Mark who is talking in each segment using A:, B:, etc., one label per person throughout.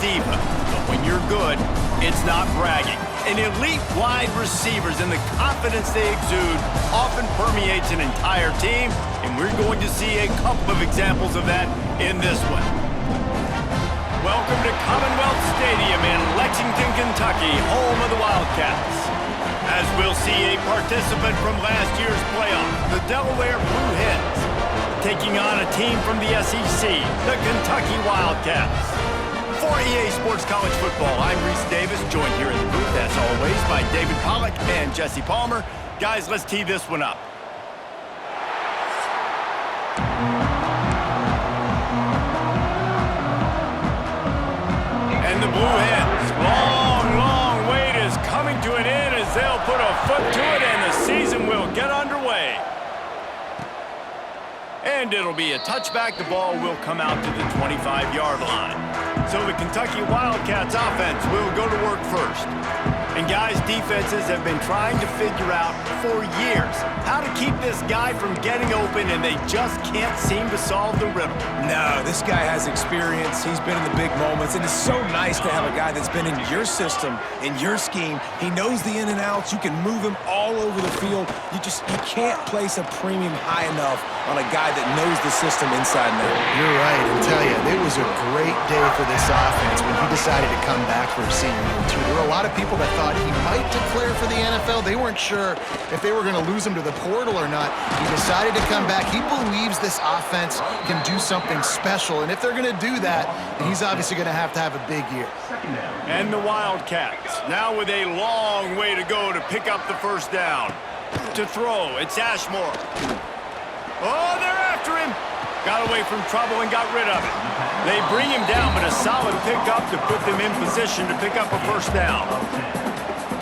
A: diva, but when you're good, it's not bragging. And elite wide receivers and the confidence they exude often permeates an entire team, and we're going to see a couple of examples of that in this one. Welcome to Commonwealth Stadium in Lexington, Kentucky, home of the Wildcats. As we'll see a participant from last year's playoff, the Delaware Blue Hens, taking on a team from the SEC, the Kentucky Wildcats. For EA Sports College Football, I'm Reese Davis, joined here in the booth, as always, by David Pollack and Jesse Palmer. Guys, let's tee this one up. And the Blue Hens, long wait is coming to an end as they'll put a foot to it and the season will get underway. And it'll be a touchback. The ball will come out to the 25-yard line. So the Kentucky Wildcats offense will go to work first. And guys, defenses have been trying to figure out for years how to keep this guy from getting open, and they just can't seem to solve the riddle.
B: No, this guy has experience. He's been in the big moments, and it's so nice to have a guy that's been in your system, in your scheme. He knows the in and outs. You can move him all over the field. You can't place a premium high enough on a guy that knows the system inside and out.
C: You're right, and tell you, it was a great day for this offense when he decided to come back for his senior year, too. There were a lot of people that thought he might declare for the NFL. They weren't sure if they were going to lose him to the portal or not. He decided to come back. He believes this offense can do something special, and if they're going to do that, then he's obviously going to have a big year.
A: And the Wildcats, now with a long way to go to pick up the first down. To throw, it's Ashmore. Oh, they're after him. Got away from trouble and got rid of it. They bring him down, but a solid pickup to put them in position to pick up a first down.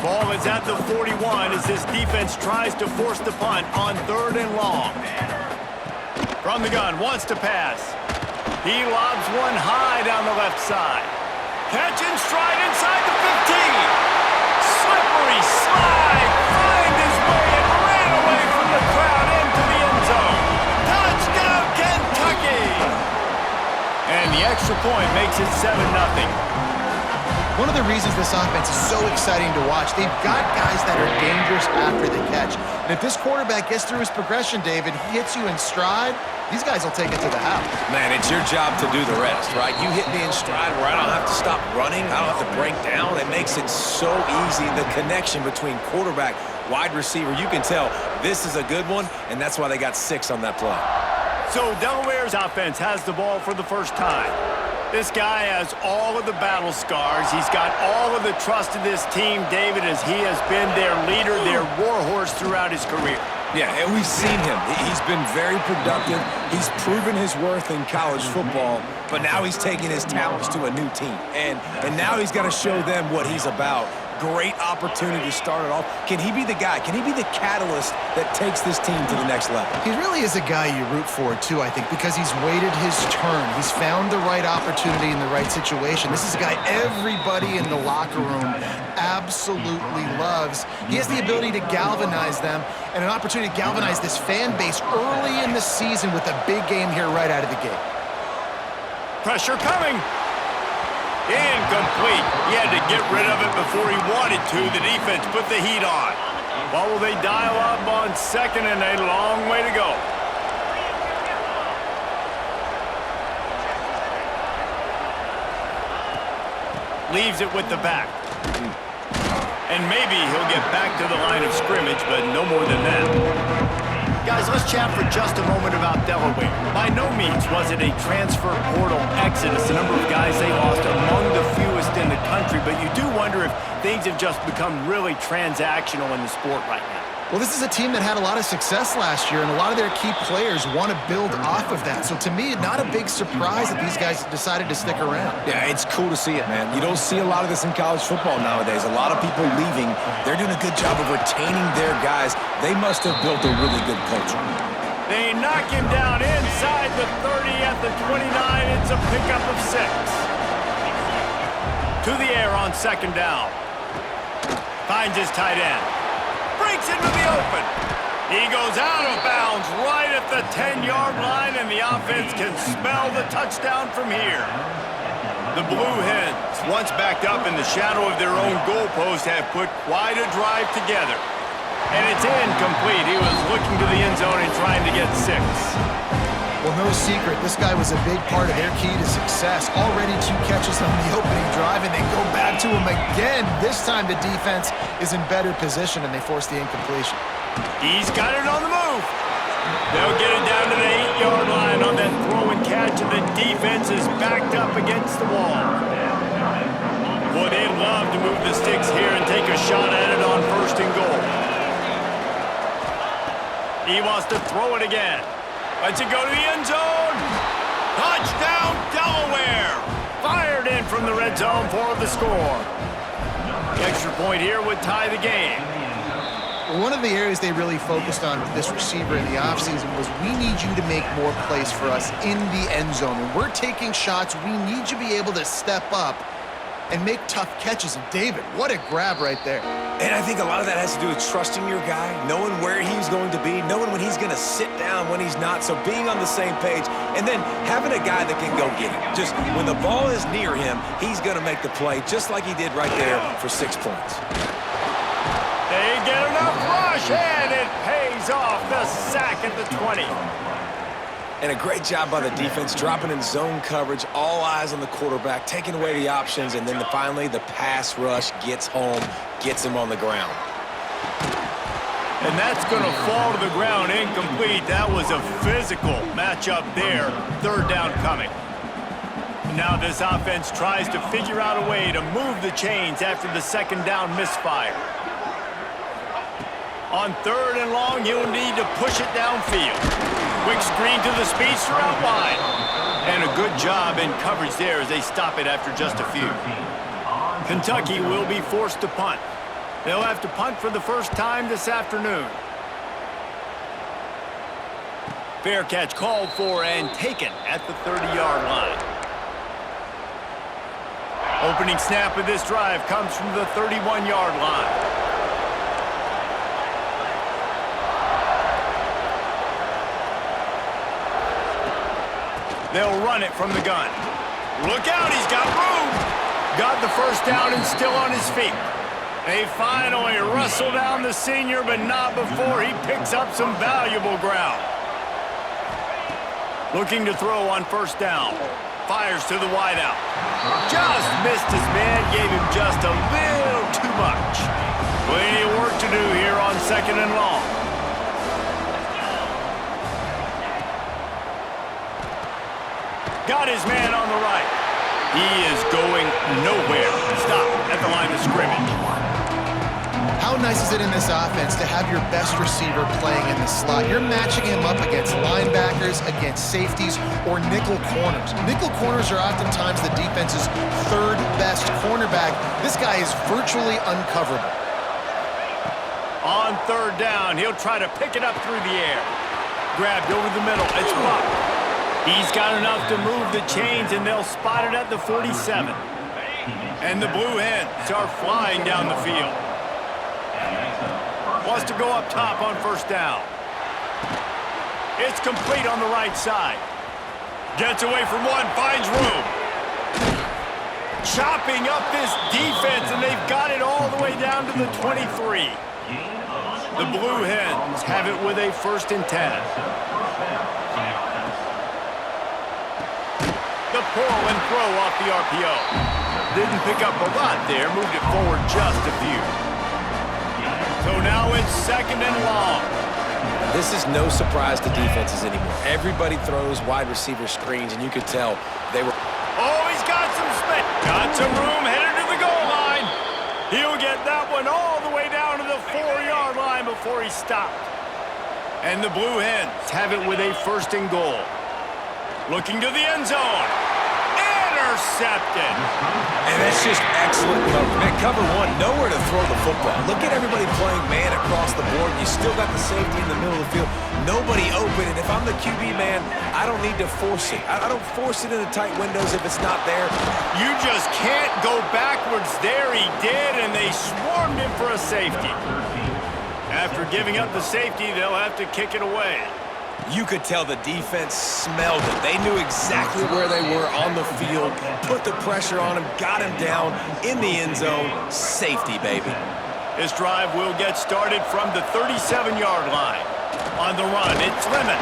A: Ball is at the 41 as this defense tries to force the punt on 3rd and long. From the gun, wants to pass. He lobs one high down the left side. Catch and stride inside the 15. Slippery slide, find his way and ran away from the crowd into the end zone. Touchdown, Kentucky! And the extra point makes it 7-0.
C: One of the reasons this offense is so exciting to watch, they've got guys that are dangerous after the catch. And if this quarterback gets through his progression, David, he hits you in stride, these guys will take it to the house.
B: Man, it's your job to do the rest, right? You hit me in stride where I don't have to stop running. I don't have to break down. It makes it so easy. The connection between quarterback, wide receiver, you can tell this is a good one, and that's why they got 6 on that play.
A: So Delaware's offense has the ball for the first time. This guy has all of the battle scars. He's got all of the trust of this team, David, as he has been their leader, their warhorse throughout his career.
B: Yeah, and we've seen him. He's been very productive. He's proven his worth in college football, but now he's taking his talents to a new team. And now he's got to show them what he's about. Great opportunity to start it off. Can he be the guy? Can he be the catalyst that takes this team to the next level?
C: He really is a guy you root for, too, I think, because he's waited his turn. He's found the right opportunity in the right situation. This is a guy everybody in the locker room absolutely loves. He has the ability to galvanize them and an opportunity to galvanize this fan base early in the season with a big game here right out of the gate.
A: Pressure coming. Incomplete. He had to get rid of it before he wanted to. The defense put the heat on. Well, will they dial up on 2nd and a long way to go? Leaves it with the back. And maybe he'll get back to the line of scrimmage, but no more than that. Guys, let's chat for just a moment about Delaware. By no means was it a transfer portal exodus. The number of guys they lost among the fewest in the country, but you do wonder if things have just become really transactional in the sport right now.
C: Well, this is a team that had a lot of success last year, and a lot of their key players want to build off of that. So to me, not a big surprise that these guys decided to stick around.
B: Yeah, it's cool to see it, man. You don't see a lot of this in college football nowadays. A lot of people leaving. They're doing a good job of retaining their guys. They must have built a really good culture.
A: They knock him down inside the 30 at the 29. It's a pickup of 6. To the air on 2nd down. Finds his tight end. Breaks into the open. He goes out of bounds right at the 10-yard line, and the offense can smell the touchdown from here. The Blue Hens once backed up in the shadow of their own goalpost, have put quite a drive together. And it's incomplete. He was looking to the end zone and trying to get 6.
C: Well, no secret, this guy was a big part of their key to success. Already 2 catches on the opening drive, and they go back to him again. This time the defense is in better position, and they force the incompletion.
A: He's got it on the move. They'll get it down to the 8-yard line on that throw and catch, and the defense is backed up against the wall. Boy, they'd love to move the sticks here and take a shot at it on 1st and goal. He wants to throw it again. Lets it go to the end zone. Touchdown, Delaware. Fired in from the red zone for the score. The extra point here would tie the game.
C: One of the areas they really focused on with this receiver in the offseason was, we need you to make more plays for us in the end zone. When we're taking shots, we need you to be able to step up and make tough catches. And David, what a grab right there.
B: And I think a lot of that has to do with trusting your guy, knowing where he's going to be, knowing when he's going to sit down, when he's not. So being on the same page, and then having a guy that can go get it. Just when the ball is near him, he's going to make the play, just like he did right there for 6 points.
A: They get enough rush, and it pays off. The sack at the 20.
B: And a great job by the defense, dropping in zone coverage, all eyes on the quarterback, taking away the options, and then finally the pass rush gets home, gets him on the ground.
A: And that's going to fall to the ground incomplete. That was a physical matchup there. 3rd down coming. Now this offense tries to figure out a way to move the chains after the 2nd down misfire. On 3rd and long, he'll need to push it downfield. Quick screen to the speedster out wide. And a good job in coverage there as they stop it after just a few. Kentucky will be forced to punt. They'll have to punt for the first time this afternoon. Fair catch called for and taken at the 30-yard line. Opening snap of this drive comes from the 31-yard line. They'll run it from the gun. Look out, he's got room. Got the first down and still on his feet. They finally wrestle down the senior, but not before he picks up some valuable ground. Looking to throw on 1st down. Fires to the wideout. Just missed his man, gave him just a little too much. Plenty of work to do here on 2nd and long. Got his man on the right. He is going nowhere. Stop at the line of scrimmage.
C: How nice is it in this offense to have your best receiver playing in the slot? You're matching him up against linebackers, against safeties, or nickel corners. Nickel corners are oftentimes the defense's 3rd best cornerback. This guy is virtually uncoverable.
A: On 3rd down, he'll try to pick it up through the air. Grabbed over the middle. It's blocked. He's got enough to move the chains, and they'll spot it at the 47. And the Blue Hens are flying down the field. Wants to go up top on 1st down. It's complete on the right side. Gets away from one, finds room. Chopping up this defense, and they've got it all the way down to the 23. The Blue Hens have it with a 1st and 10. The pull and throw off the RPO. Didn't pick up a lot there, moved it forward just a few. So now it's 2nd and long.
B: This is no surprise to defenses anymore. Everybody throws wide receiver screens, and you could tell they were...
A: Oh, he's got some space. Got some room, headed to the goal line. He'll get that one all the way down to the 4-yard line before he stopped. And the Blue Hens have it with a 1st and goal. Looking to the end zone. Intercepted.
B: And that's just excellent cover. Man, cover 1, nowhere to throw the football. Look at everybody playing man across the board. You still got the safety in the middle of the field. Nobody open. And if I'm the QB man, I don't need to force it. I don't force it into tight windows if it's not there.
A: You just can't go backwards there. He did, and they swarmed him for a safety. After giving up the safety, they'll have to kick it away.
B: You could tell the defense smelled it. They knew exactly where they were on the field, put the pressure on him, got him down in the end zone. Safety, baby.
A: This drive will get started from the 37-yard line. On the run, it's Lemon.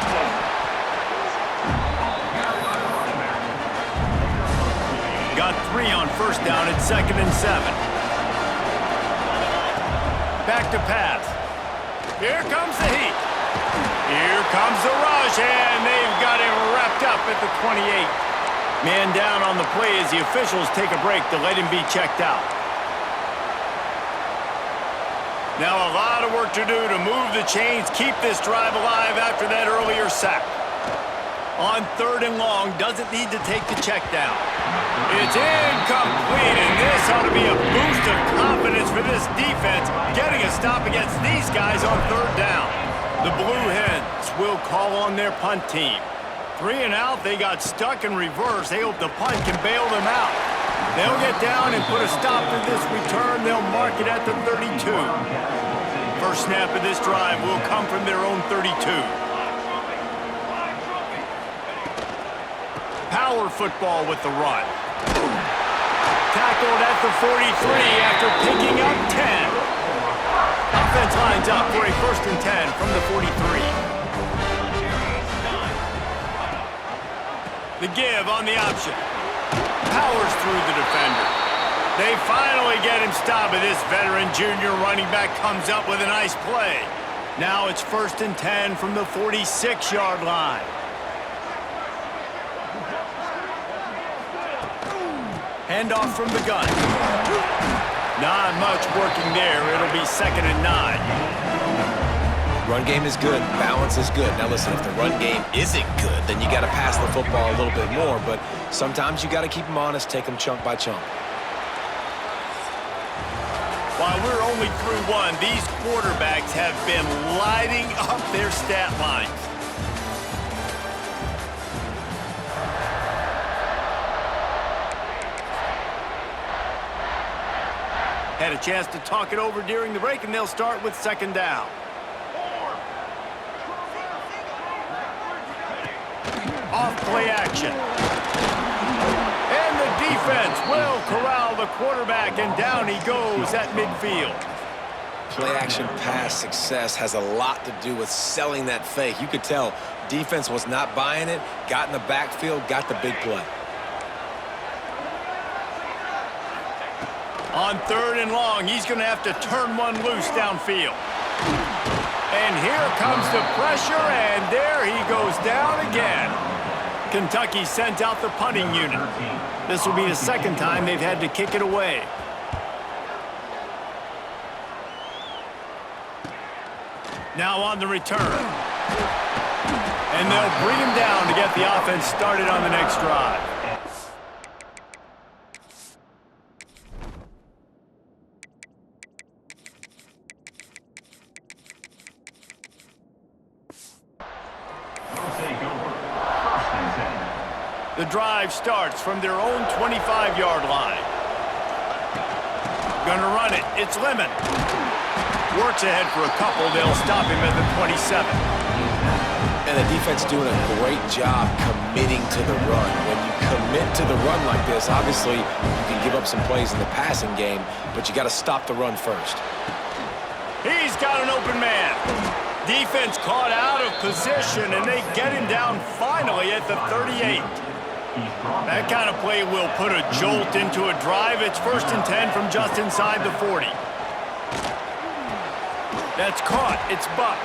A: Got 3 on first down at 2nd and 7. Back to pass. Here comes the heat. Here comes the rush, and they've got him wrapped up at the 28. Man down on the play as the officials take a break to let him be checked out. Now a lot of work to do to move the chains, keep this drive alive after that earlier sack. On 3rd and long, doesn't need to take the check down. It's incomplete, and this ought to be a boost of confidence for this defense, getting a stop against these guys on 3rd down. The Blue Hens will call on their punt team. 3 and out, they got stuck in reverse. They hope the punt can bail them out. They'll get down and put a stop to this return. They'll mark it at the 32. First snap of this drive will come from their own 32. Power football with the run. Tackled at the 43 after picking up 10. Offense lines up for a 1st and 10 from the 43. The give on the option. Powers through the defender. They finally get him stopped, but this veteran junior running back comes up with a nice play. Now it's 1st and 10 from the 46-yard line. Handoff from the gun. Not much working there. It'll be 2nd and 9.
B: Run game is good. Balance is good. Now listen, if the run game isn't good, then you got to pass the football a little bit more. But sometimes you got to keep them honest, take them chunk by chunk.
A: While we're only through 1, these quarterbacks have been lighting up their stat lines. Had a chance to talk it over during the break, and they'll start with 2nd down. Off play action. And the defense will corral the quarterback, and down he goes at midfield.
B: Play action pass success has a lot to do with selling that fake. You could tell defense was not buying it, got in the backfield, got the big play.
A: On 3rd and long, he's going to have to turn one loose downfield. And here comes the pressure, and there he goes down again. Kentucky sent out the punting unit. This will be the 2nd time they've had to kick it away. Now on the return. And they'll bring him down to get the offense started on the next drive. The drive starts from their own 25-yard line. Gonna run it. It's Lemon. Works ahead for a couple. They'll stop him at the 27.
B: And the defense doing a great job committing to the run. When you commit to the run like this, obviously you can give up some plays in the passing game, but you got to stop the run first.
A: He's got an open man. Defense caught out of position, and they get him down finally at the 38. That kind of play will put a jolt into a drive. It's 1st and 10 from just inside the 40. That's caught. It's Buck.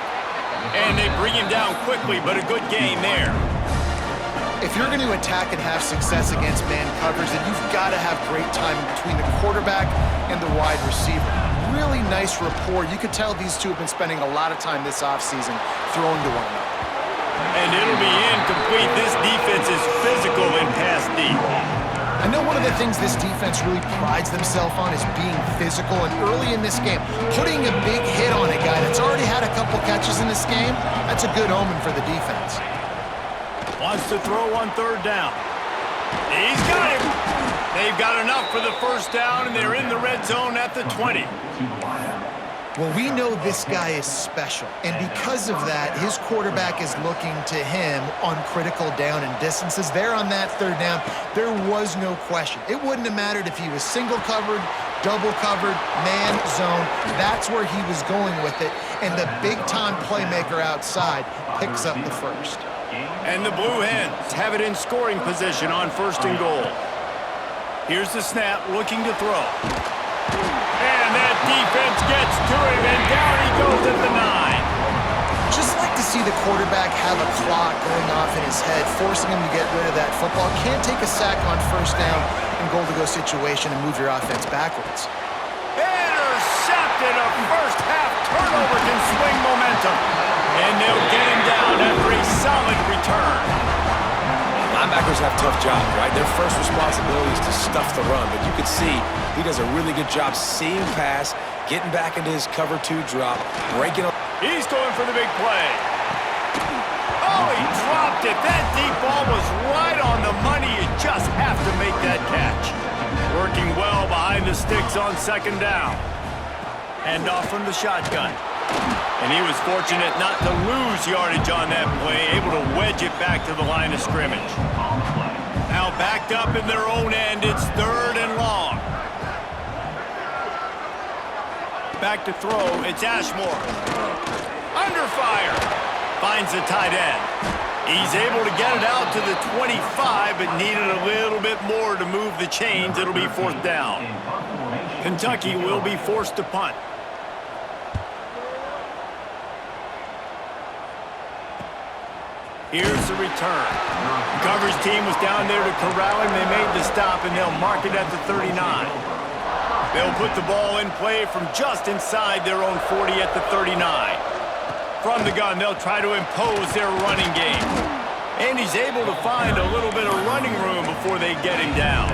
A: And they bring him down quickly, but a good game there.
C: If you're going to attack and have success against man coverage, then you've got to have great timing between the quarterback and the wide receiver. Really nice rapport. You could tell these two have been spending a lot of time this offseason throwing to one another.
A: And it'll be incomplete. This defense is physical in pass deep.
C: I know one of the things this defense really prides themselves on is being physical, and early in this game, putting a big hit on a guy that's already had a couple catches in this game, that's a good omen for the defense.
A: Wants to throw on 3rd down. He's got him. They've got enough for the 1st down, and they're in the red zone at the 20.
C: Well, we know this guy is special, and because of that, his quarterback is looking to him on critical down and distances. There on that third down, there was no question. It wouldn't have mattered if he was single covered, double covered, man, zone. That's where he was going with it, and the big-time playmaker outside picks up the first.
A: And the Blue Hens have it in scoring position on 1st and goal. Here's the snap, looking to throw. And that defense gets to him, and down he goes at the 9.
C: Just like to see the quarterback have a clock going off in his head, forcing him to get rid of that football. Can't take a sack on 1st down and goal-to-go situation and move your offense backwards.
A: Intercepted. A first-half turnover can swing momentum. And they'll get him down after a solid return.
B: Linebackers have tough jobs, right? Their first responsibility is to stuff the run, but you can see he does a really good job seeing pass, getting back into his cover 2 drop, breaking up.
A: He's going for the big play. Oh, he dropped it. That deep ball was right on the money. You just have to make that catch. Working well behind the sticks on 2nd down. Hand off from the shotgun. And he was fortunate not to lose yardage on that play, able to wedge it back to the line of scrimmage. Now backed up in their own end, it's 3rd and long. Back to throw, it's Ashmore. Under fire. Finds the tight end. He's able to get it out to the 25, but needed a little bit more to move the chains. It'll be 4th down. Kentucky will be forced to punt. Here's the return. The coverage team was down there to corral him. They made the stop, and they'll mark it at the 39. They'll put the ball in play from just inside their own 40 at the 39. From the gun, they'll try to impose their running game. And he's able to find a little bit of running room before they get him down.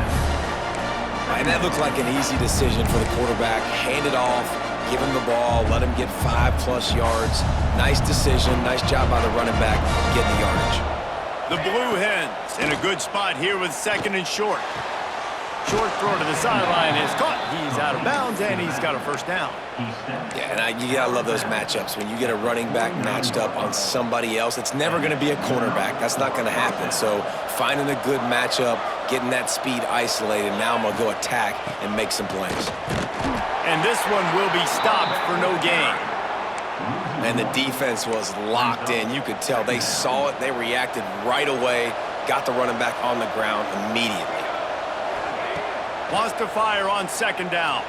B: And that looked like an easy decision for the quarterback. Hand it off, give him the ball, let him get 5+ yards. Nice decision, nice job by the running back getting the yardage.
A: The Blue Hens in a good spot here with 2nd and short. Short throw to the sideline is caught. He's out of bounds, and he's got a 1st down.
B: Yeah, and you gotta love those matchups. When you get a running back matched up on somebody else, it's never gonna be a cornerback. That's not gonna happen. So finding a good matchup, getting that speed isolated, now I'm gonna go attack and make some plays.
A: And this one will be stopped for no gain.
B: And the defense was locked in. You could tell they saw it, they reacted right away, got the running back on the ground immediately.
A: Wants to fire on 2nd down.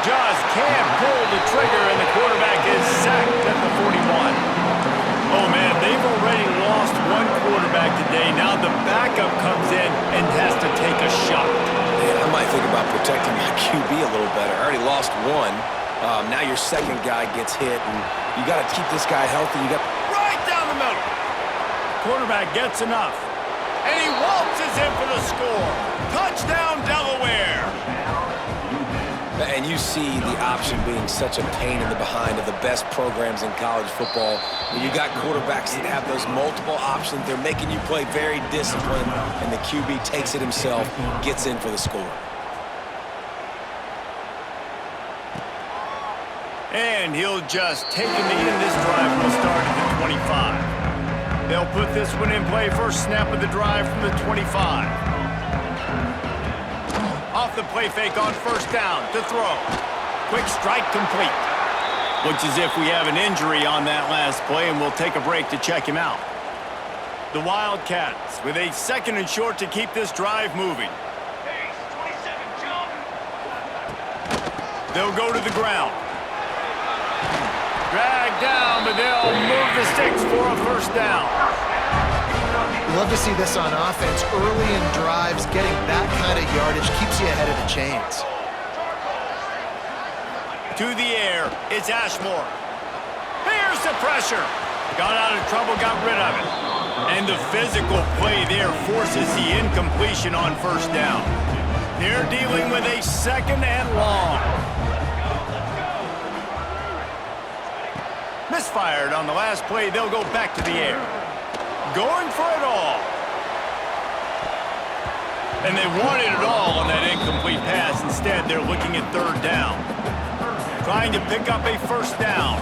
A: Just can't pull the trigger, and the quarterback is sacked at the 41. Oh, man, they've already lost one quarterback today. Now the backup comes in and has to take a shot.
B: Man, I might think about protecting my QB a little better. I already lost one. Now your 2nd guy gets hit, and you got to keep this guy healthy. You got
A: right down the middle. Quarterback gets enough. And he waltzes in for the score. Touchdown, Delaware.
B: And you see the option being such a pain in the behind of the best programs in college football. When you got quarterbacks that have those multiple options, they're making you play very disciplined, and the QB takes it himself, gets in for the score.
A: And he'll just take the knee, and this drive will start at the 25. They'll put this one in play. First snap of the drive from the 25. Off the play fake on 1st down to throw. Quick strike complete. Looks as if we have an injury on that last play, and we'll take a break to check him out. The Wildcats with a 2nd and short to keep this drive moving. They'll go to the ground. Dragged down, but they'll move the sticks for a 1st down.
C: We love to see this on offense. Early in drives, getting that kind of yardage keeps you ahead of the chains.
A: To the air, it's Ashmore. Here's the pressure. Got out of trouble, got rid of it. And the physical play there forces the incompletion on 1st down. They're dealing with a 2nd and long. Misfired on the last play. They'll go back to the air. Going for it all. And they wanted it all on that incomplete pass. Instead, they're looking at 3rd down. trying to pick up a first down.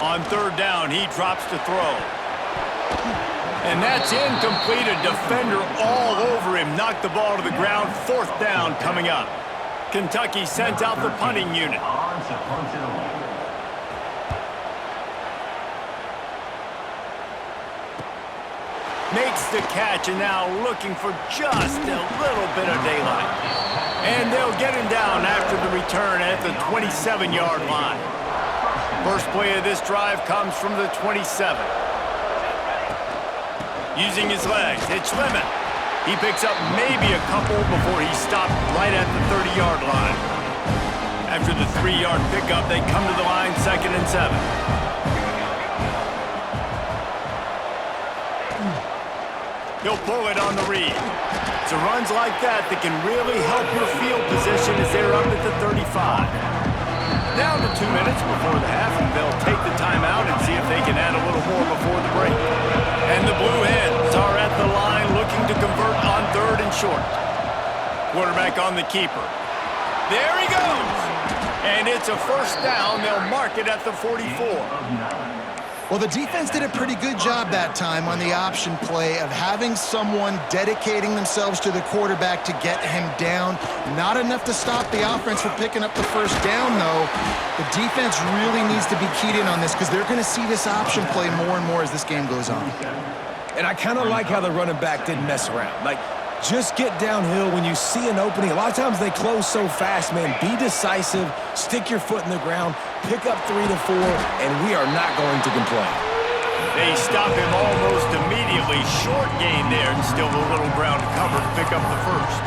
A: On third down, he drops to throw. And that's incomplete. A defender all over him. Knocked the ball to the ground. Fourth down coming up. Kentucky sends out the punting unit. Makes the catch and now looking for just a little bit of daylight. And they'll get him down after the return at the 27-yard line. First play of this drive comes from the 27. Using his legs, it's Lemon. He picks up maybe a couple before he stopped right at the 30-yard line. After the 3-yard pickup, they come to the line 2nd and 7. He'll pull it on the read. It's runs like that that can really help your field position as they're up at the 35. Down to 2 minutes before the half, and they'll take the timeout and see if they can add a little more before the break. And the Blue Hens are at the line looking to convert on 3rd and short. Quarterback on the keeper. There he goes! And it's a first down. They'll mark it at the 44.
C: Well, the defense did a pretty good job that time on the option play of having someone dedicating themselves to the quarterback to get him down. Not enough to stop the offense from picking up the first down, though. The defense really needs to be keyed in on this because they're going to see this option play more and more as this game goes on.
B: And I kind of like how the running back didn't mess around. Like, just get downhill when you see an opening. A lot of times they close so fast, man. Be decisive, stick your foot in the ground, pick up 3 to 4, and we are not going to complain.
A: They stop him almost immediately. Short gain there and still a little ground to cover to pick up the first.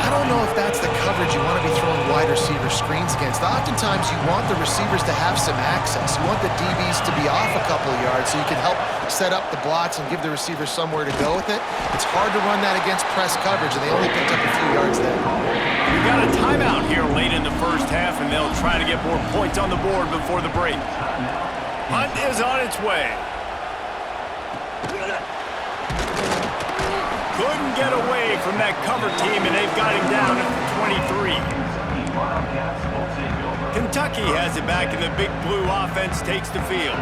C: I don't know if that's the coverage you want to be throwing wide receiver screens against. Oftentimes you want the receivers to have some access. You want the DBs to be off a couple of yards so you can help set up the blocks and give the receiver somewhere to go with it. It's hard to run that against press coverage, and they only picked up a few yards there.
A: We've got a timeout here late in the first half, and they'll try to get more points on the board before the break. Hunt is on its way. Couldn't get away from that cover team, and they've got him down at the 23. Kentucky has it back, and the Big Blue offense takes the field.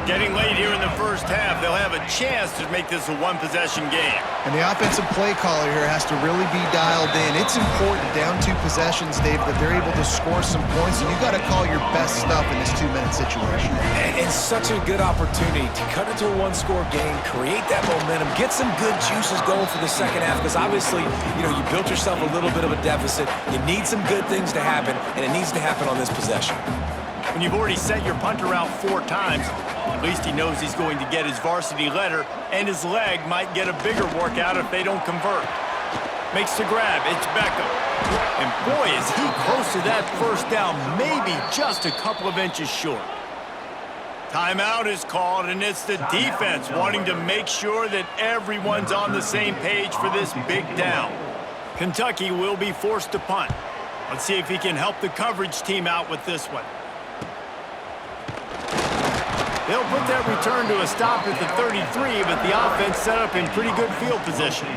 A: Getting late here in the first half, they'll have a chance to make this a one-possession game.
C: And the offensive play caller here has to really be dialed in. It's important down 2 possessions, Dave, that they're able to score some points, and you got to call your best stuff in this 2-minute situation.
B: And it's such a good opportunity to cut into a 1-score game, create that momentum, get some good juices going for the second half, because obviously, you built yourself a little bit of a deficit. You need some good things to happen, and it needs to happen on this possession.
A: When you've already sent your punter out 4 times, at least he knows he's going to get his varsity letter, and his leg might get a bigger workout if they don't convert. Makes the grab. It's Beckham. And boy, is he close to that first down, maybe just a couple of inches short. Timeout is called, and it's the defense wanting to make sure that everyone's on the same page for this big down. Kentucky will be forced to punt. Let's see if he can help the coverage team out with this one. They'll put that return to a stop at the 33, but the offense set up in pretty good field position.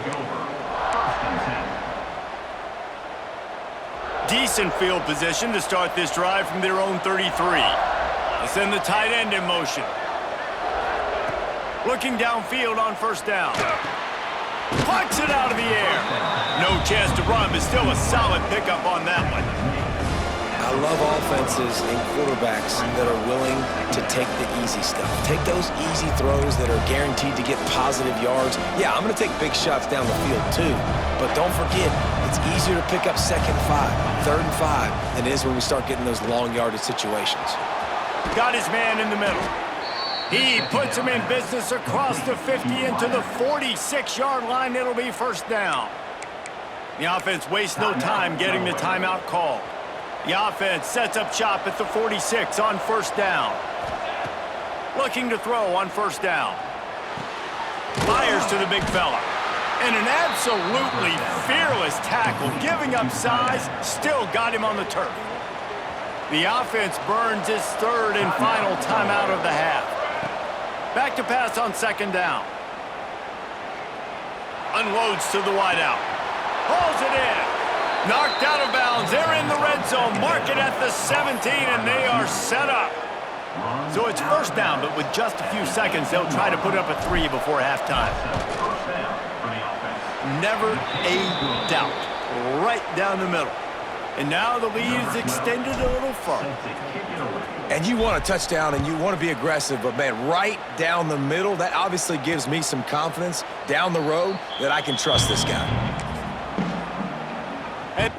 A: Decent field position to start this drive from their own 33. They send the tight end in motion. Looking downfield on first down. Plucks it out of the air. No chance to run, but still a solid pickup on that one.
B: I love offenses and quarterbacks that are willing to take the easy stuff. Take those easy throws that are guaranteed to get positive yards. Yeah, I'm going to take big shots down the field too. But don't forget, it's easier to pick up 2nd and 5, 3rd and 5 than it is when we start getting those long yardage situations.
A: Got his man in the middle. He puts him in business across the 50 into the 46-yard line. It'll be first down. The offense wastes no time getting the timeout called. The offense sets up shop at the 46 on first down. Looking to throw on first down. Fires to the big fella. And an absolutely fearless tackle, giving up size, still got him on the turf. The offense burns its 3rd and final timeout of the half. Back to pass on 2nd down. Unloads to the wideout. Hauls it in. Knocked out of bounds. They're in the red zone. Mark it at the 17, and they are set up. So it's first down, but with just a few seconds, they'll try to put up a 3 before halftime. Never a doubt. Right down the middle. And now the lead is extended a little further.
B: And you want a touchdown and you want to be aggressive, but man, right down the middle, that obviously gives me some confidence down the road that I can trust this guy.
A: And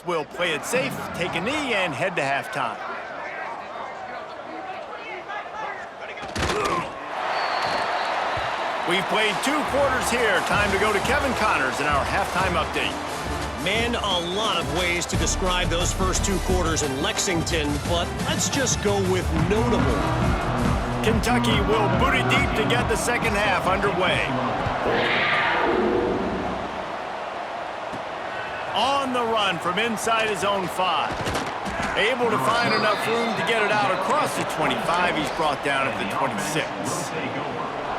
A: will play it safe, take a knee, and head to halftime. We've played 2 quarters here. Time to go to Kevin Connors in our halftime update.
D: Man, a lot of ways to describe those first 2 quarters in Lexington, but let's just go with notable.
A: Kentucky will boot it deep to get the second half underway. On the run from inside his own 5. Able to find enough room to get it out across the 25. He's brought down at the 26.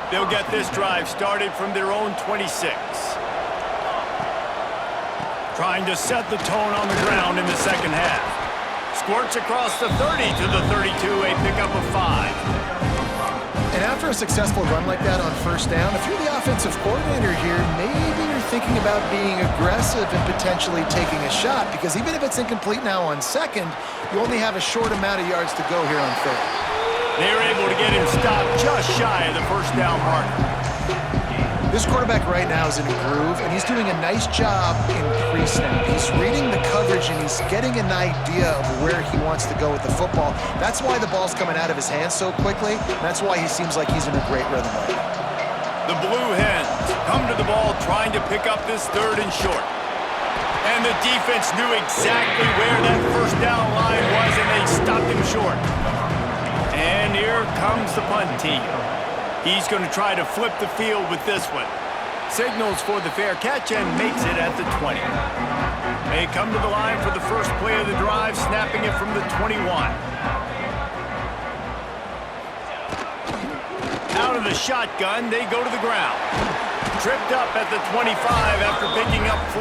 A: They'll get this drive started from their own 26. Trying to set the tone on the ground in the second half. Squirts across the 30 to the 32, a pickup of 5.
C: And after a successful run like that on first down, if you're the offensive coordinator here, maybe you're thinking about being aggressive and potentially taking a shot, because even if it's incomplete now on second, you only have a short amount of yards to go here on third.
A: They're able to get him stopped just shy of the first down mark.
C: This quarterback right now is in a groove, and he's doing a nice job in pre-snap. He's reading the coverage, and he's getting an idea of where he wants to go with the football. That's why the ball's coming out of his hands so quickly. That's why he seems like he's in a great rhythm right now.
A: The Blue Hens come to the ball trying to pick up this 3rd and short. And the defense knew exactly where that first down line was, and they stopped him short. And here comes the punt team. He's going to try to flip the field with this one. Signals for the fair catch and makes it at the 20. They come to the line for the first play of the drive, snapping it from the 21. Out of the shotgun, they go to the ground. Tripped up at the 25 after picking up 4.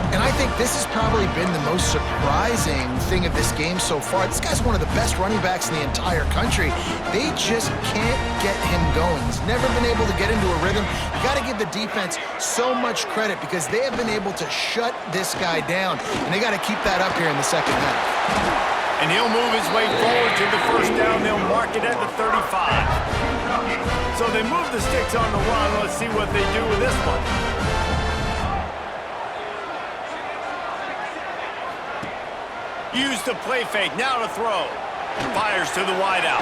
C: And I think this has probably been the most surprising thing of this game so far. This guy's one of the best running backs in the entire country. They just can't get him going. He's never been able to get into a rhythm. You got to give the defense so much credit because they have been able to shut this guy down, and they got to keep that up here in the second half.
A: And he'll move his way forward to the first down. They'll mark it at the 35. So they move the sticks on the run. Let's see what they do with this one. Use the play fake, now to throw. Fires to the wideout.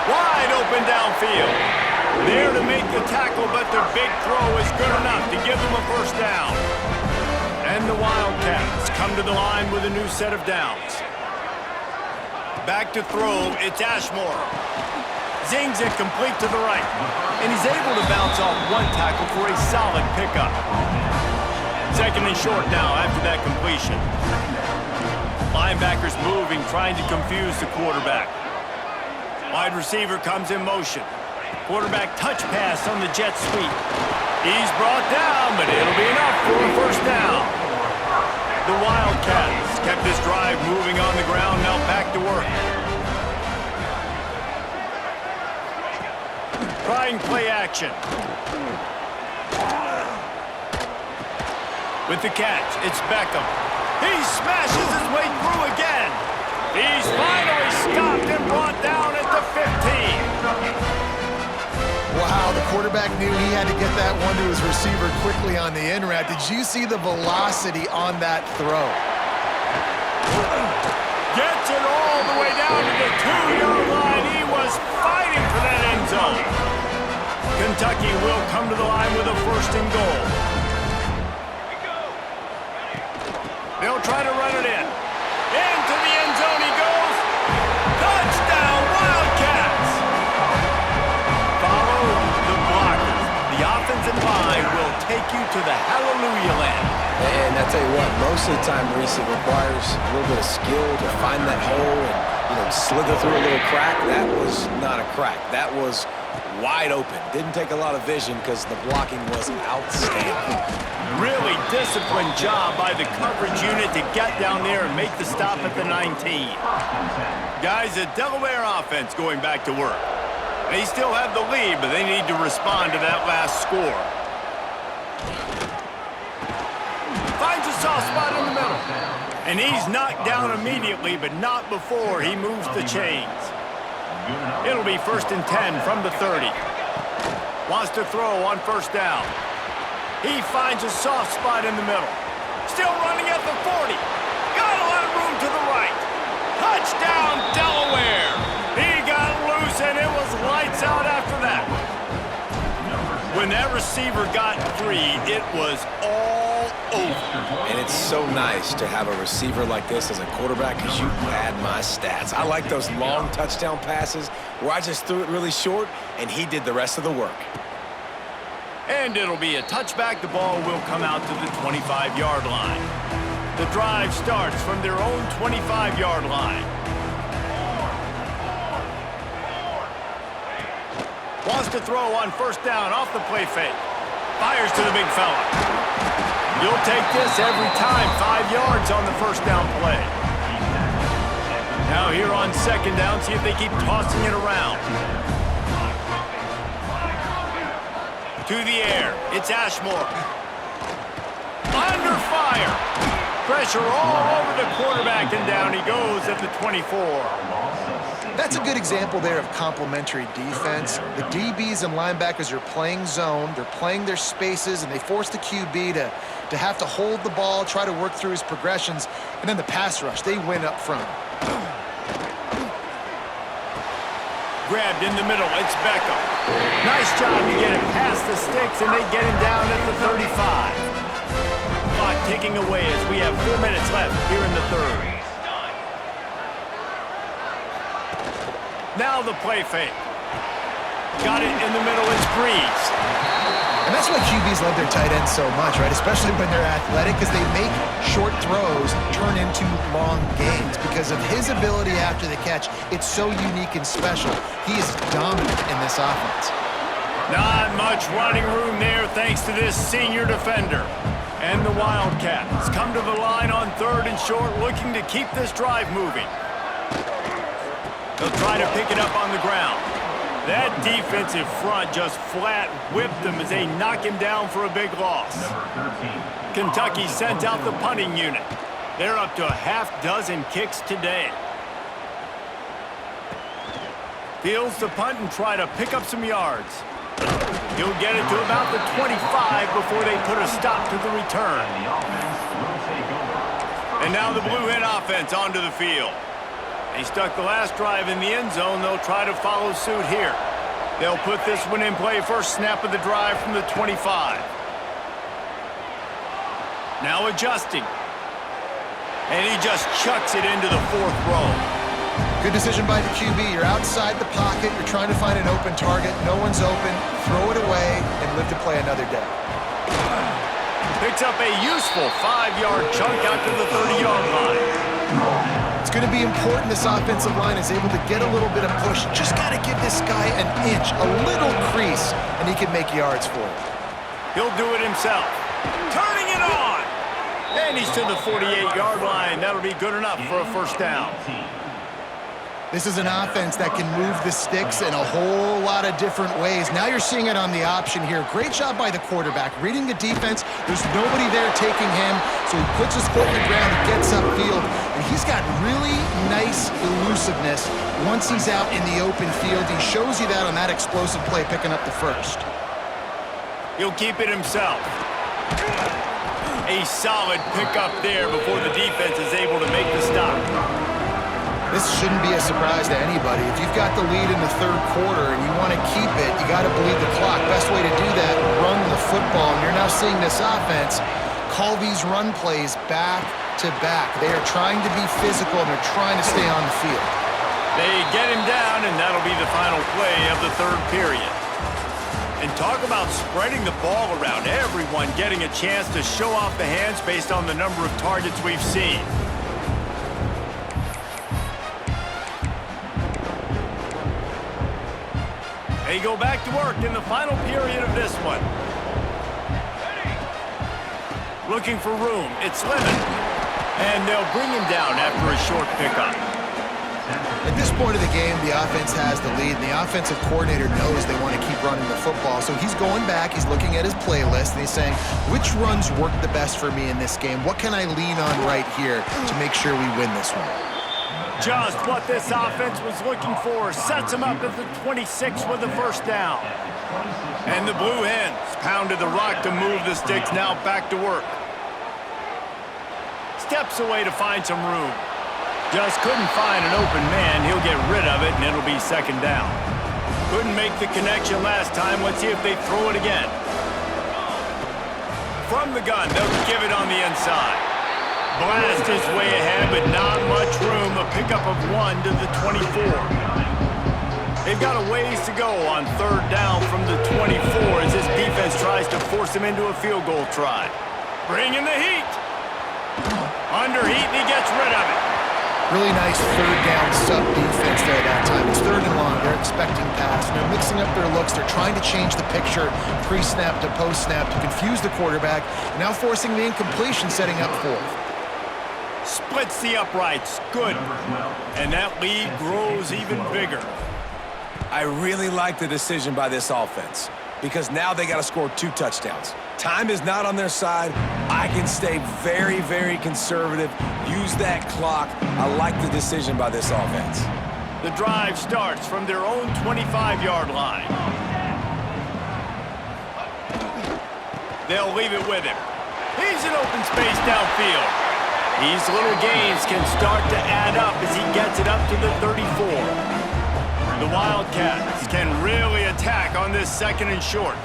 A: Wide open downfield. There to make the tackle, but their big throw is good enough to give them a first down. And the Wildcats come to the line with a new set of downs. Back to throw, it's Ashmore. Zings it complete to the right. And he's able to bounce off one tackle for a solid pickup. 2nd and short now after that completion. Linebackers moving, trying to confuse the quarterback. Wide receiver comes in motion. Quarterback touch pass on the jet sweep. He's brought down, but it'll be enough for a first down. The Wildcats kept this drive moving on the ground, now back to work. Trying play action. With the catch, it's Beckham. He smashes his way through again. He's finally stopped and brought down at the 15.
C: Wow, the quarterback knew he had to get that one to his receiver quickly on the in route. Did you see the velocity on that throw?
A: Gets it all the way down to the 2-yard line. He was fighting for that end zone. Kentucky will come to the line with a 1st and goal. They'll try to run it in. Into the end zone he goes. Touchdown, Wildcats! Follow the blockers. The offensive line will take you to the hallelujah land.
B: And I tell you what, most of the time, Reese, it requires a little bit of skill to find that hole and, slither through a little crack. That was not a crack. That was wide open. Didn't take a lot of vision because the blocking was outstanding.
A: Really disciplined job by the coverage unit to get down there and make the stop at the 19. Guys, the Delaware offense going back to work. They still have the lead, but they need to respond to that last score. Finds a soft spot in the middle. And he's knocked down immediately, but not before he moves the chains. It'll be 1st and 10 from the 30. Wants to throw on 1st down. He finds a soft spot in the middle. Still running at the 40. Got a lot of room to the right. Touchdown, Delaware. He got loose, and it was lights out after that. When that receiver got free, it was all over.
B: And it's so nice to have a receiver like this as a quarterback because you pad my stats. I like those long touchdown passes where I just threw it really short, and he did the rest of the work.
A: And it'll be a touchback. The ball will come out to the 25-yard line. The drive starts from their own 25-yard line. Wants to throw on 1st down off the play fake. Fires to the big fella. You'll take this every time. 5 yards on the 1st down play. Now here on 2nd down, see if they keep tossing it around. To the air, it's Ashmore. Under fire. Pressure all over the quarterback, and down he goes at the 24.
C: That's a good example there of complementary defense. The DBs and linebackers are playing zone, they're playing their spaces, and they force the QB to have to hold the ball, try to work through his progressions, and then the pass rush, they win up front.
A: Grabbed in the middle, it's Beckham. Nice job to get it past the sticks, and they get him down at the 35. Clock ticking away as we have 4 minutes left here in the 3rd. Now the play fake. Got it in the middle, it's Breeze.
C: And that's why QBs love their tight ends so much, right? Especially when they're athletic, because they make short throws turn into long gains. Because of his ability after the catch, it's so unique and special. He is dominant in this offense.
A: Not much running room there thanks to this senior defender. And the Wildcats come to the line on 3rd and short, looking to keep this drive moving. They'll try to pick it up on the ground. That defensive front just flat whipped him as they knock him down for a big loss. Kentucky sent out the punting unit. They're up to a half-dozen kicks today. Fields the punt and try to pick up some yards. He'll get it to about the 25 before they put a stop to the return. And now the Blue Hen offense onto the field. They stuck the last drive in the end zone. They'll try to follow suit here. They'll put this one in play. First snap of the drive from the 25. Now adjusting. And he just chucks it into the 4th row.
C: Good decision by the QB. You're outside the pocket. You're trying to find an open target. No one's open. Throw it away and live to play another day.
A: Picks up a useful 5-yard chunk out to the 30-yard line.
C: It's going to be important this offensive line is able to get a little bit of push. Just got to give this guy an inch, a little crease, and he can make yards for it.
A: He'll do it himself. Turning it on! And he's to the 48-yard line. That'll be good enough for a 1st down.
C: This is an offense that can move the sticks in a whole lot of different ways. Now you're seeing it on the option here. Great job by the quarterback. Reading the defense, there's nobody there taking him, so he puts his foot in the ground, he gets upfield, and he's got really nice elusiveness once he's out in the open field. He shows you that on that explosive play, picking up the 1st.
A: He'll keep it himself. A solid pickup there before the defense is able to make the stop.
C: This shouldn't be a surprise to anybody. If you've got the lead in the 3rd quarter and you want to keep it, you got to bleed the clock. Best way to do that, run the football. And you're now seeing this offense call these run plays back to back. They are trying to be physical and they're trying to stay on the field.
A: They get him down, and that'll be the final play of the 3rd period. And talk about spreading the ball around. Everyone getting a chance to show off the hands based on the number of targets we've seen. They go back to work in the final period of this one. Looking for room. It's Lemon. And they'll bring him down after a short pickup.
C: At this point of the game, the offense has the lead, and the offensive coordinator knows they want to keep running the football. So he's going back, he's looking at his playlist, and he's saying, which runs work the best for me in this game? What can I lean on right here to make sure we win this one?
A: Just what this offense was looking for. Sets him up at the 26 with the first down. And the Blue Hens pounded the rock to move the sticks, now back to work. Steps away to find some room. Just couldn't find an open man. He'll get rid of it, and it'll be second down. Couldn't make the connection last time. Let's see if they throw it again. From the gun, they'll give it on the inside. Blast his way ahead, but not much room. A pickup of 1 to the 24. They've got a ways to go on third down from the 24 as this defense tries to force him into a field goal try. Bringing the heat. Under heat, and he gets rid of it.
C: Really nice third down sub-defense there that time. It's third and long. They're expecting pass. And they're mixing up their looks. They're trying to change the picture pre-snap to post-snap to confuse the quarterback. Now forcing the incompletion, setting up fourth.
A: Splits the uprights. Good. And that lead grows even bigger.
B: I really like the decision by this offense because now they got to score 2 touchdowns. Time is not on their side. I can stay very, very conservative. Use that clock. I like the decision by this offense.
A: The drive starts from their own 25-yard line. They'll leave it with him. He's in open space downfield. These little gains can start to add up as he gets it up to the 34. The Wildcats can really attack on this second and short.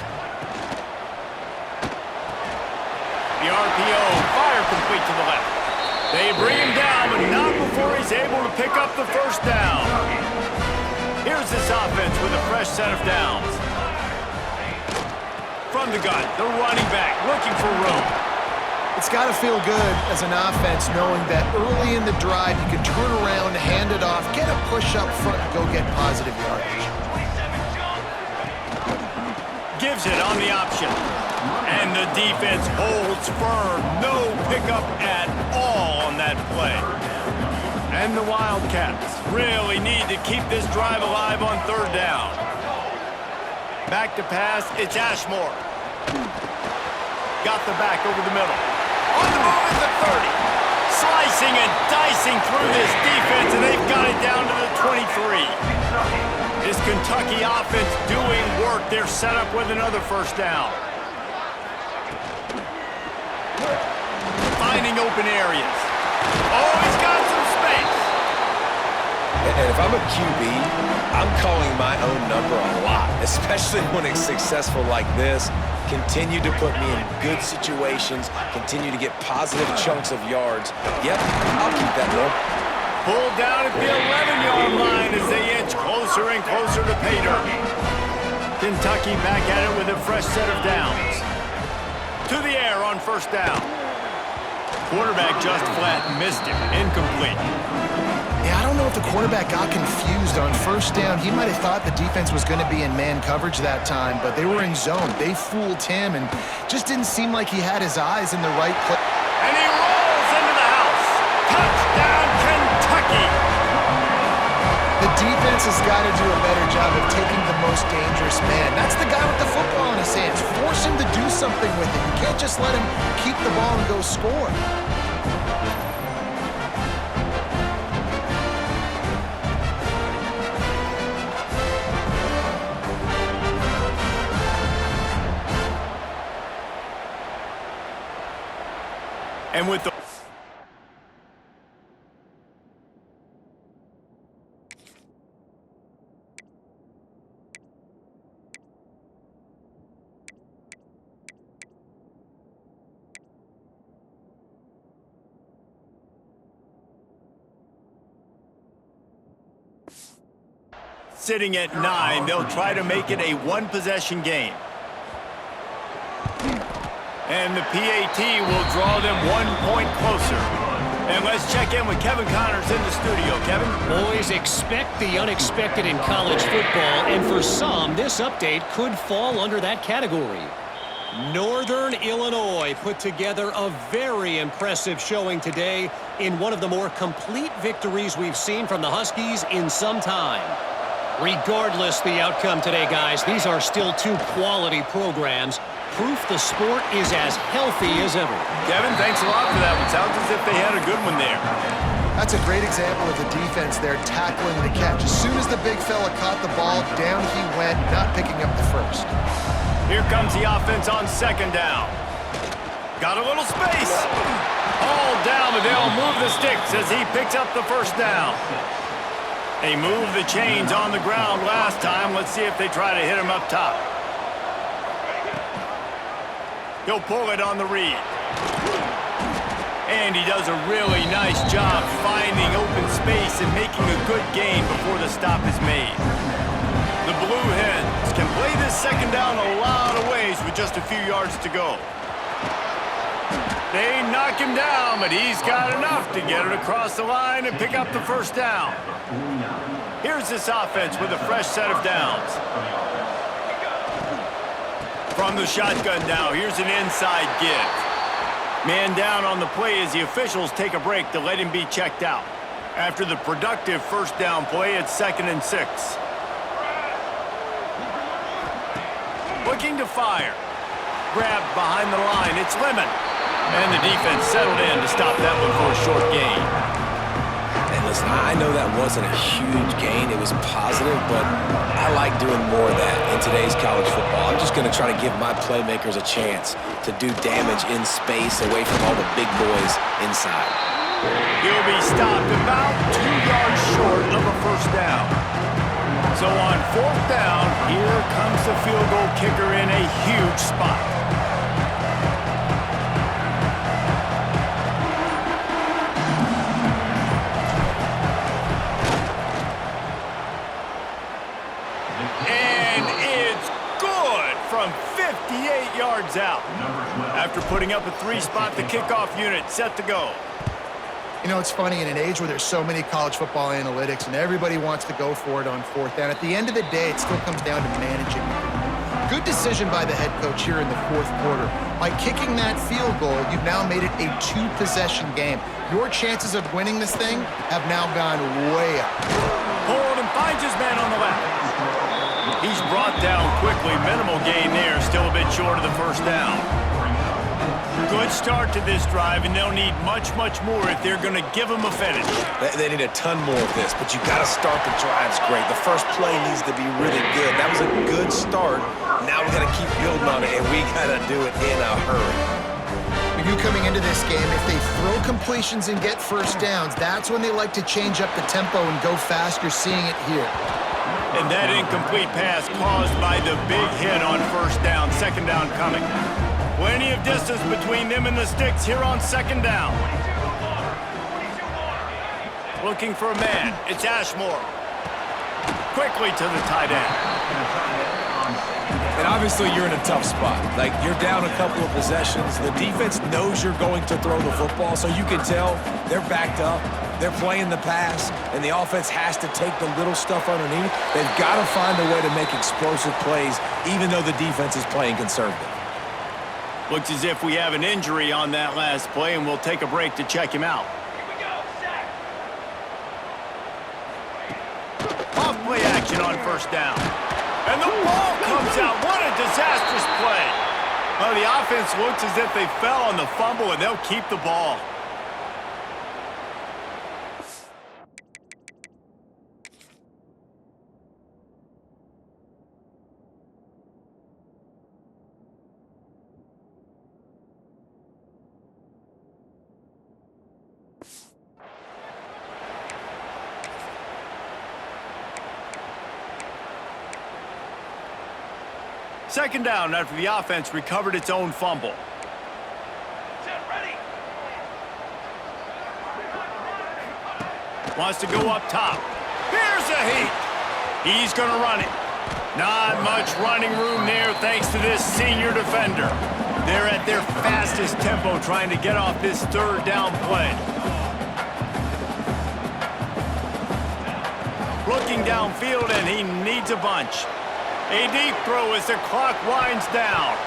A: The RPO, fire complete to the left. They bring him down, but not before he's able to pick up the first down. Here's this offense with a fresh set of downs. From the gun, the running back looking for room.
C: It's got to feel good as an offense knowing that early in the drive you can turn around, hand it off, get a push up front, and go get positive yardage.
A: Gives it on the option. And the defense holds firm. No pickup at all on that play. And the Wildcats really need to keep this drive alive on third down. Back to pass, it's Ashmore. Got the back over the middle. On the move at the 30. Slicing and dicing through this defense, and they've got it down to the 23. This Kentucky offense doing work. They're set up with another first down. Finding open areas. Oh, he's got some space.
B: And if I'm a QB, I'm calling my own number a lot, especially when it's successful like this. Continue to put me in good situations, continue to get positive chunks of yards. Yep, I'll keep that low.
A: Pulled down at the 11-yard line as they inch closer and closer to pay dirt. Kentucky back at it with a fresh set of downs. To the air on first down. Quarterback just flat missed him. Incomplete.
C: Yeah, I don't know if the quarterback got confused on first down. He might have thought the defense was going to be in man coverage that time, but they were in zone. They fooled him and just didn't seem like he had his eyes in the right place.
A: And he rolls into the house. Touchdown, Kentucky!
C: The defense has got to do a better job of taking the most dangerous man. That's the guy with the football in his hands. Force him to do something with it. You can't just let him keep the ball and go score.
A: And with the sitting at 9, they'll try to make it a one-possession game. And the PAT will draw them 1 point closer. And let's check in with Kevin Connors in the studio. Kevin?
D: Boys, expect the unexpected in college football, and for some, this update could fall under that category. Northern Illinois put together a very impressive showing today in one of the more complete victories we've seen from the Huskies in some time. Regardless the outcome today, guys, these are still two quality programs. Proof the sport is as healthy as ever.
A: Kevin, thanks a lot for that one. Sounds as if they had a good one there.
C: That's a great example of the defense there tackling the catch. As soon as the big fella caught the ball, down he went, not picking up the first.
A: Here comes the offense on second down. Got a little space. All down, but they'll move the sticks as he picks up the first down. They moved the chains on the ground last time. Let's see if they try to hit him up top. He'll pull it on the read. And he does a really nice job finding open space and making a good gain before the stop is made. The Blue Hens can play this second down a lot of ways with just a few yards to go. They knock him down, but he's got enough to get it across the line and pick up the first down. Here's this offense with a fresh set of downs. From the shotgun now, here's an inside give. Man down on the play as the officials take a break to let him be checked out. After the productive first down play, it's 2nd and 6. Looking to fire. Grabbed behind the line, it's Lemon. And the defense settled in to stop that one for a short gain.
B: And listen, I know that wasn't a huge gain. It was positive, but I like doing more of that in today's college football. I'm just going to try to give my playmakers a chance to do damage in space away from all the big boys inside.
A: He'll be stopped about 2 yards short of a first down. So on 4th down, here comes the field goal kicker in a huge spot. And it's good from 58 yards out. After putting up a 3-spot, the kickoff unit set to go.
C: You know, it's funny, in an age where there's so many college football analytics and everybody wants to go for it on 4th down, at the end of the day, it still comes down to managing the game. Good decision by the head coach here in the 4th quarter. By kicking that field goal, you've now made it a 2-possession game. Your chances of winning this thing have now gone way up.
A: Hold and finds his man on the left. He's brought down quickly. Minimal gain there, still a bit short of the first down. Good start to this drive, and they'll need much, much more if they're going to give them a finish.
B: They need a ton more of this, but you got to start the drives great. The first play needs to be really good. That was a good start. Now we got to keep building on it, and we got to do it in a hurry.
C: You coming into this game, if they throw completions and get first downs, that's when they like to change up the tempo and go fast. You're seeing it here.
A: And that incomplete pass caused by the big hit on first down. 2nd down coming. Plenty of distance between them and the sticks here on 2nd down. Looking for a man. It's Ashmore. Quickly to the tight end.
B: And obviously you're in a tough spot. Like, you're down a couple of possessions. The defense knows you're going to throw the football, so you can tell they're backed up. They're playing the pass, and the offense has to take the little stuff underneath. They've got to find a way to make explosive plays, even though the defense is playing conservative.
A: Looks as if we have an injury on that last play, and we'll take a break to check him out. Off play action on first down. And the ball comes out. What a disastrous play. Well, the offense looks as if they fell on the fumble, and they'll keep the ball. Second down after the offense recovered its own fumble. Wants to go up top. Here's a heat. He's going to run it. Not much running room there thanks to this senior defender. They're at their fastest tempo trying to get off this third down play. Looking downfield, and he needs a bunch. A deep throw as the clock winds down.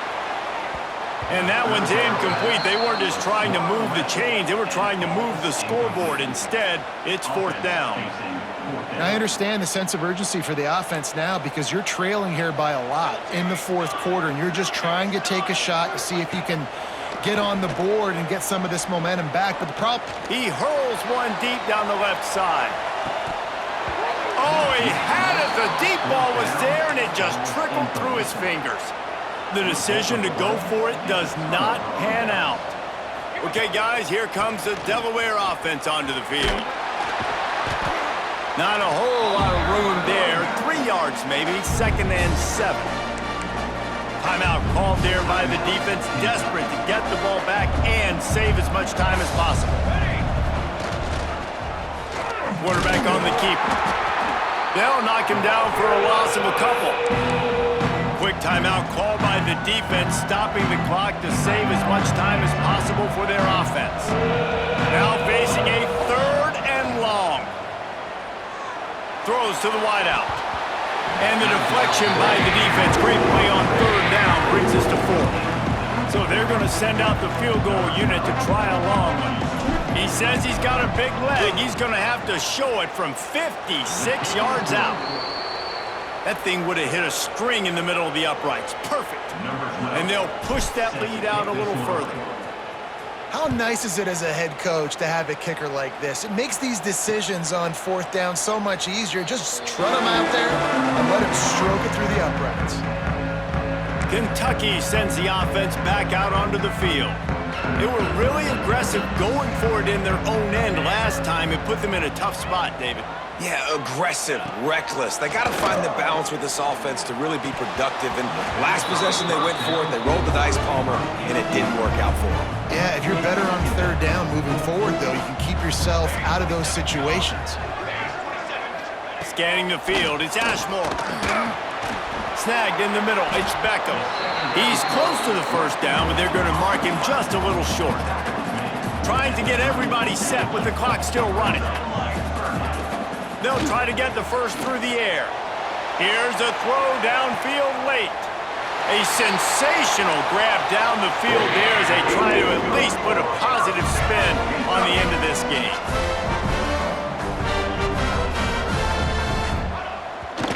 A: And that one's incomplete. They weren't just trying to move the chains. They were trying to move the scoreboard. Instead, it's fourth down.
C: And I understand the sense of urgency for the offense now because you're trailing here by a lot in the fourth quarter, and you're just trying to take a shot to see if you can get on the board and get some of this momentum back. But the problem...
A: He hurls one deep down the left side. Oh, he had it. The deep ball was there, and it just trickled through his fingers. The decision to go for it does not pan out. Okay, guys, here comes the Delaware offense onto the field. Not a whole lot of room there. 3 yards maybe, 2nd and 7. Timeout called there by the defense, desperate to get the ball back and save as much time as possible. Quarterback on the keeper. They'll knock him down for a loss of a couple. Quick timeout called by the defense, stopping the clock to save as much time as possible for their offense. Now facing a 3rd and long. Throws to the wideout. And the deflection by the defense. Great play on 3rd down brings us to 4th. So they're going to send out the field goal unit to try a long one. He says he's got a big leg. He's going to have to show it from 56 yards out. That thing would have hit a string in the middle of the uprights. Perfect. And they'll push that lead out a little further.
C: How nice is it as a head coach to have a kicker like this? It makes these decisions on 4th down so much easier. Just trot him out there and let him stroke it through the uprights.
A: Kentucky sends the offense back out onto the field. They were really aggressive going for it in their own end last time. It put them in a tough spot, David.
B: Yeah, aggressive, reckless. They got to find the balance with this offense to really be productive. And last possession, they went for it. They rolled the dice, Palmer, and it didn't work out for them.
C: Yeah, if you're better on 3rd down moving forward, though, you can keep yourself out of those situations.
A: Scanning the field, it's Ashmore. Snagged in the middle, it's Beckham. He's close to the 1st down, but they're going to mark him just a little short. Trying to get everybody set with the clock still running. They'll try to get the first through the air. Here's a throw downfield late. A sensational grab down the field there as they try to at least put a positive spin on the end of this game.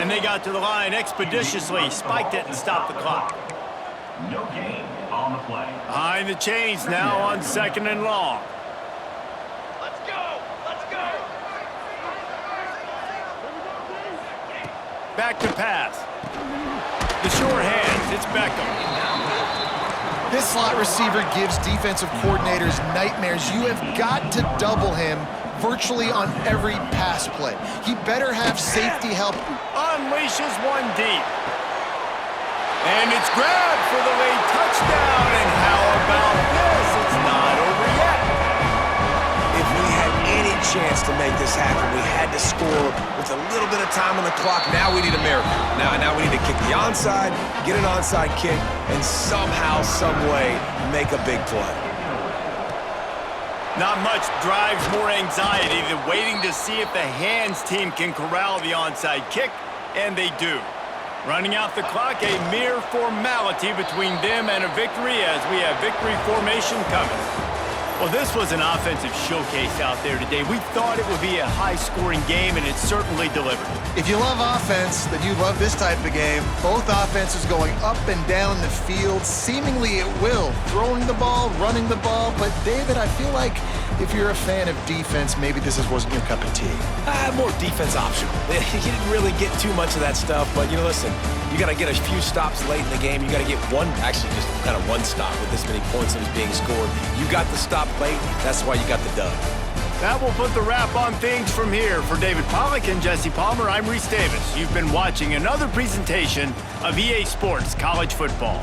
A: And they got to the line expeditiously, spiked it and stopped the clock.
E: No gain on the play.
A: Behind the chains now on 2nd and long.
E: Let's go! Let's go!
A: Back to pass. The short hands, it's Beckham.
C: This slot receiver gives defensive coordinators nightmares. You have got to double him virtually on every pass play. He better have safety help.
A: Unleashes one deep. And it's grabbed for the late touchdown. And how about this? It's not over yet.
B: If we had any chance to make this happen, we had to score with a little bit of time on the clock. Now we need a miracle. Now we need to kick the onside, get an onside kick, and somehow, some way, make a big play.
A: Not much drives more anxiety than waiting to see if the hands team can corral the onside kick, and they do. Running out the clock, a mere formality between them and a victory as we have victory formation coming. Well, this was an offensive showcase out there today. We thought it would be a high-scoring game, and it certainly delivered.
C: If you love offense, then you love this type of game. Both offenses going up and down the field, seemingly at will. Throwing the ball, running the ball. But, David, I feel like if you're a fan of defense, maybe this wasn't your cup of tea.
B: More defense optional. You didn't really get too much of that stuff, but, listen, you got to get a few stops late in the game. You got to get just kind of one stop with this many points that was being scored. You got the stop late. That's why you got the dub.
A: That will put the wrap on things from here. For David Pollack and Jesse Palmer, I'm Reese Davis. You've been watching another presentation of EA Sports College Football.